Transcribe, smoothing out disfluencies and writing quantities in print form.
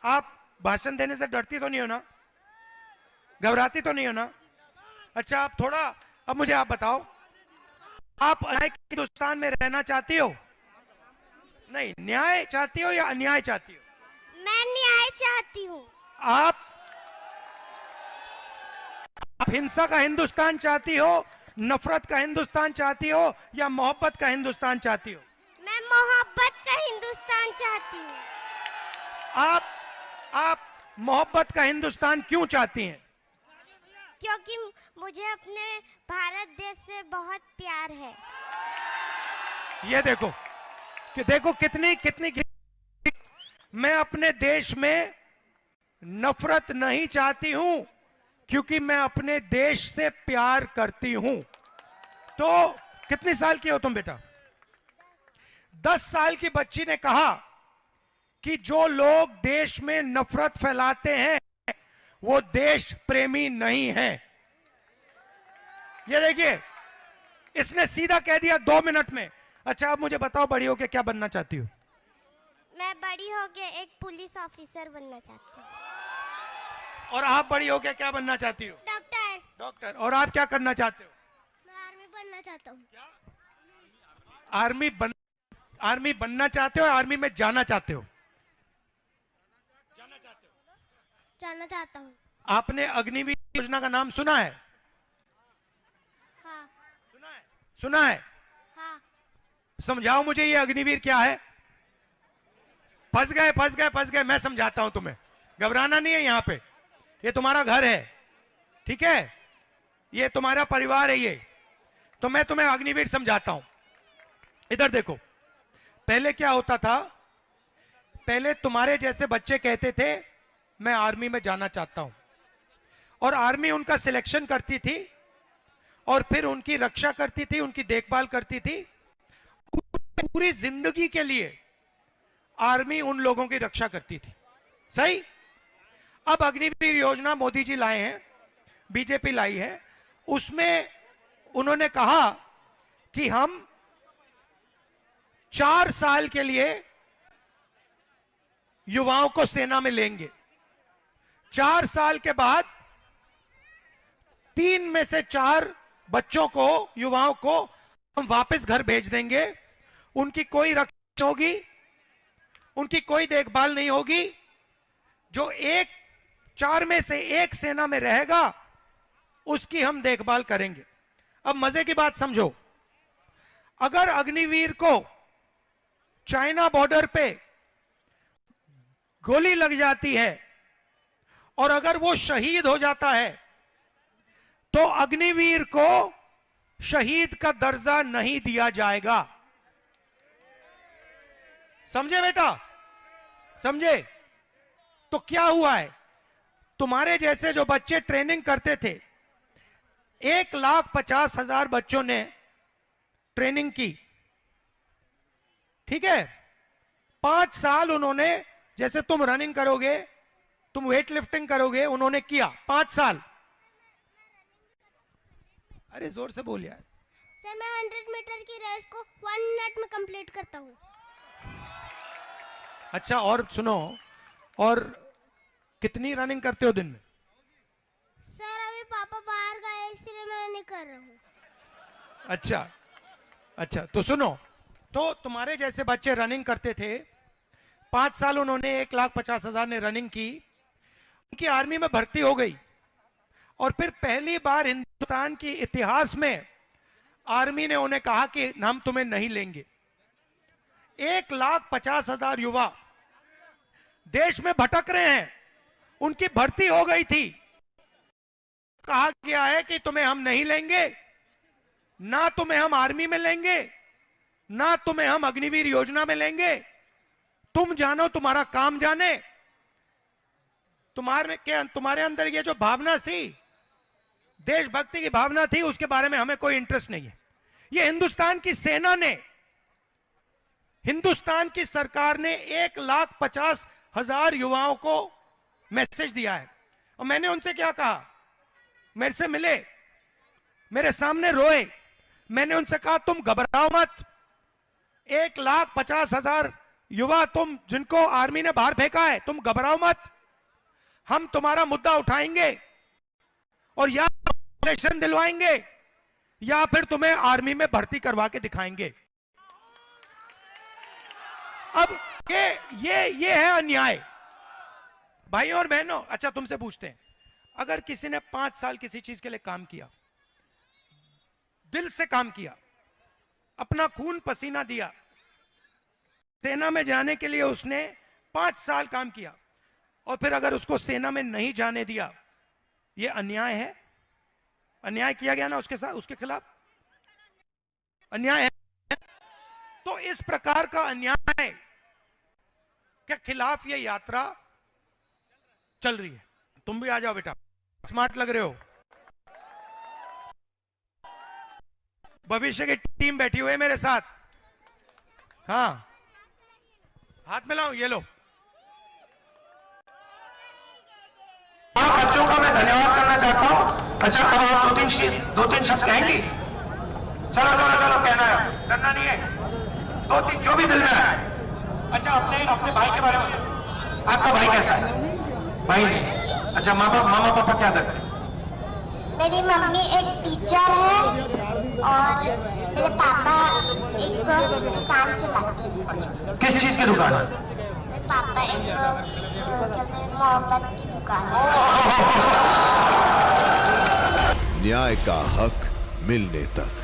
आप भाषण देने से डरती तो नहीं हो ना, घबराती तो नहीं हो ना? अच्छा, आप थोड़ा, अब मुझे आप बताओ, आप न्याय के हिंदुस्तान में रहना चाहती हो? नहीं, न्याय चाहती हो या अन्याय चाहती हो? मैं न्याय चाहती हूँ। आप हिंसा का हिंदुस्तान चाहती हो, नफरत का हिंदुस्तान चाहती हो, या मोहब्बत का हिंदुस्तान चाहती हो? मैं मोहब्बत का हिंदुस्तान चाहती हूँ। आप मोहब्बत का हिंदुस्तान क्यों चाहती हैं? क्योंकि मुझे अपने भारत देश से बहुत प्यार है। ये देखो कि देखो कितनी कितनी मैं अपने देश में नफरत नहीं चाहती हूं, क्योंकि मैं अपने देश से प्यार करती हूं। तो कितनी साल की हो तुम बेटा? 10 साल की बच्ची ने कहा कि जो लोग देश में नफरत फैलाते हैं वो देश प्रेमी नहीं है। ये देखिए, इसने सीधा कह दिया 2 मिनट में। अच्छा, अब मुझे बताओ, बड़ी होके क्या बनना चाहती हो? मैं बड़ी होके एक पुलिस ऑफिसर बनना चाहती हूँ। और आप बड़ी होके क्या बनना चाहती हो? डॉक्टर। डॉक्टर। और आप क्या करना चाहते हो? मैं आर्मी बनना चाहता हूँ। आर्मी बनना चाहते हो, आर्मी में जाना चाहते हो? जाना चाहता हूँ। आपने अग्निवीर योजना का नाम सुना है? हाँ। सुना है? हाँ। समझाओ मुझे, ये अग्निवीर क्या है? फंस गए, मैं समझाता हूं तुम्हें। घबराना नहीं है, यहां पे ये तुम्हारा घर है, ठीक है? ये तुम्हारा परिवार है ये। तो मैं तुम्हें अग्निवीर समझाता हूं। इधर देखो, पहले क्या होता था? पहले तुम्हारे जैसे बच्चे कहते थे मैं आर्मी में जाना चाहता हूं, और आर्मी उनका सिलेक्शन करती थी और फिर उनकी रक्षा करती थी, उनकी देखभाल करती थी। पूरी जिंदगी के लिए आर्मी उन लोगों की रक्षा करती थी, सही? अब अग्निवीर योजना मोदी जी लाए हैं, बीजेपी लाई है। उसमें उन्होंने कहा कि हम 4 साल के लिए युवाओं को सेना में लेंगे। 4 साल के बाद 3 में से 4 बच्चों को, युवाओं को हम वापस घर भेज देंगे। उनकी कोई रक्षा होगी, उनकी कोई देखभाल नहीं होगी। जो 4 में से 1 सेना में रहेगा उसकी हम देखभाल करेंगे। अब मजे की बात समझो, अगर अग्निवीर को चाइना बॉर्डर पे गोली लग जाती है और अगर वो शहीद हो जाता है तो अग्निवीर को शहीद का दर्जा नहीं दिया जाएगा। समझे बेटा? समझे? तो क्या हुआ है, तुम्हारे जैसे जो बच्चे ट्रेनिंग करते थे, 1,50,000 बच्चों ने ट्रेनिंग की, ठीक है? 5 साल उन्होंने, जैसे तुम रनिंग करोगे, तुम वेट लिफ्टिंग करोगे, उन्होंने किया 5 साल। अरे जोर से बोल यार। सर, मैं 100 मीटर की रेस को 1 मिनट में कंप्लीट करता हूँ। अच्छा, और सुनो, और कितनी रनिंग करते हो दिन में? सर, अभी पापा बाहर गए इसलिए मैं नहीं कर रहा हूँ। अच्छा अच्छा, तो सुनो, तो तुम्हारे जैसे बच्चे रनिंग करते थे, 5 साल उन्होंने, 1,50,000 ने रनिंग की, उनकी आर्मी में भर्ती हो गई, और फिर पहली बार हिंदुस्तान के इतिहास में आर्मी ने उन्हें कहा कि हम तुम्हें नहीं लेंगे। 1,50,000 युवा देश में भटक रहे हैं, उनकी भर्ती हो गई थी, कहा गया है कि तुम्हें हम नहीं लेंगे, ना तुम्हें हम आर्मी में लेंगे, ना तुम्हें हम अग्निवीर योजना में लेंगे। तुम जानो, तुम्हारा काम जाने। तुम्हारे अंदर ये जो भावना थी, देशभक्ति की भावना थी, उसके बारे में हमें कोई इंटरेस्ट नहीं है। ये हिंदुस्तान की सेना ने, हिंदुस्तान की सरकार ने 1,50,000 युवाओं को मैसेज दिया है। और मैंने उनसे क्या कहा, मेरे से मिले, मेरे सामने रोए, मैंने उनसे कहा तुम घबराओ मत, 1,50,000 युवा तुम जिनको आर्मी ने बाहर फेंका है, तुम घबराओ मत, हम तुम्हारा मुद्दा उठाएंगे और या इलेक्शन दिलवाएंगे या फिर तुम्हें आर्मी में भर्ती करवा के दिखाएंगे। अब ये है अन्याय भाइयों और बहनों। अच्छा तुमसे पूछते हैं, अगर किसी ने 5 साल किसी चीज के लिए काम किया, दिल से काम किया, अपना खून पसीना दिया, सेना में जाने के लिए उसने 5 साल काम किया और फिर अगर उसको सेना में नहीं जाने दिया, यह अन्याय है? अन्याय किया गया ना उसके साथ, उसके खिलाफ अन्याय है। तो इस प्रकार का अन्याय के खिलाफ यह यात्रा चल रही है। तुम भी आ जाओ बेटा, स्मार्ट लग रहे हो। भविष्य की टीम बैठी हुई है मेरे साथ। हाँ हाथ मिलाओ, ये लो। बच्चों का मैं धन्यवाद करना चाहता हूं। अच्छा अब आप दो तीन शब्द कहेंगी? चलो चलो चलो, कहना है, डरना नहीं है। 2-3 जो भी दिल में आए। अच्छा अपने भाई के बारे में, आपका भाई कैसा है? भाई नहीं। अच्छा मामा पापा क्या करते हैं? मेरी मम्मी एक टीचर है और मेरे पापा एक दुकान चलाते हैं। किस चीज की दुकान है? मेरे पापा एक कहते हैं मोहब्बत की दुकान है। न्याय का हक मिलने तक।